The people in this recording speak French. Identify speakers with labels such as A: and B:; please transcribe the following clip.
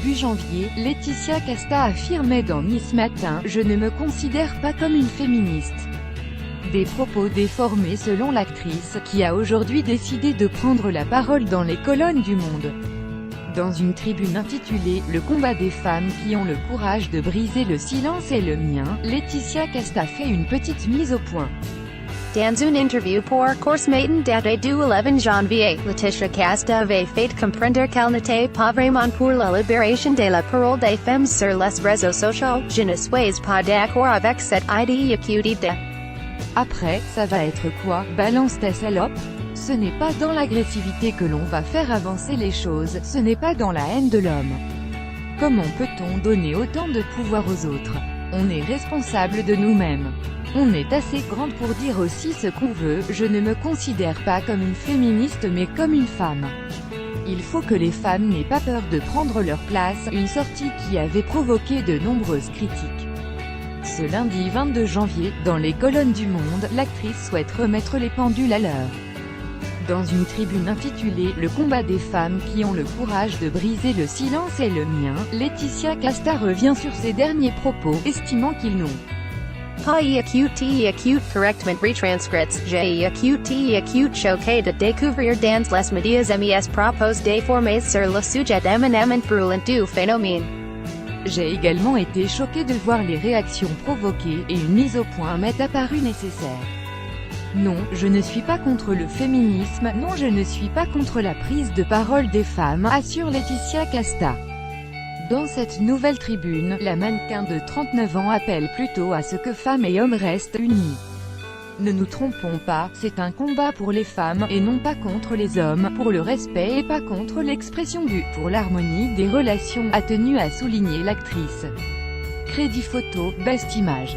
A: début janvier, Laetitia Casta affirmait dans Nice Matin « Je ne me considère pas comme une féministe ». Des propos déformés selon l'actrice, qui a aujourd'hui décidé de prendre la parole dans les colonnes du Monde. Dans une tribune intitulée « Le combat des femmes qui ont le courage de briser le silence est le mien », Laetitia Casta fait une petite mise au point.
B: Dans une interview pour Korsmaten daté du 11 janvier, Laetitia Casta avait fait comprendre qu'elle n'était pas vraiment pour la libération de la parole des femmes sur les réseaux sociaux. Je ne suis pas d'accord avec cette idée.
A: Après, ça va être quoi, balance ta salope? Ce n'est pas dans l'agressivité que l'on va faire avancer les choses, ce n'est pas dans la haine de l'homme. Comment peut-on donner autant de pouvoir aux autres? On est responsable de nous-mêmes. On est assez grande pour dire aussi ce qu'on veut. Je ne me considère pas comme une féministe mais comme une femme. Il faut que les femmes n'aient pas peur de prendre leur place, une sortie qui avait provoqué de nombreuses critiques. Ce lundi 22 janvier, dans les colonnes du Monde, l'actrice souhaite remettre les pendules à l'heure. Dans une tribune intitulée « Le combat des femmes qui ont le courage de briser le silence est le mien », Laetitia Casta revient sur ses derniers propos, estimant qu'ils n'ont
B: pas acute correctement retranscrits. J'ai acute choqué de découvrir dans les médias mes propos déformés sur le sujet éminemment brûlant du phénomène.
A: J'ai également été choquée de voir les réactions provoquées, et une mise au point m'est apparue nécessaire. Non, je ne suis pas contre le féminisme, non je ne suis pas contre la prise de parole des femmes, assure Laetitia Casta. Dans cette nouvelle tribune, la mannequin de 39 ans appelle plutôt à ce que femmes et hommes restent unis. Ne nous trompons pas, c'est un combat pour les femmes, et non pas contre les hommes, pour le respect et pas contre l'expression pour l'harmonie des relations, a tenu à souligner l'actrice. Crédit photo, Best Image.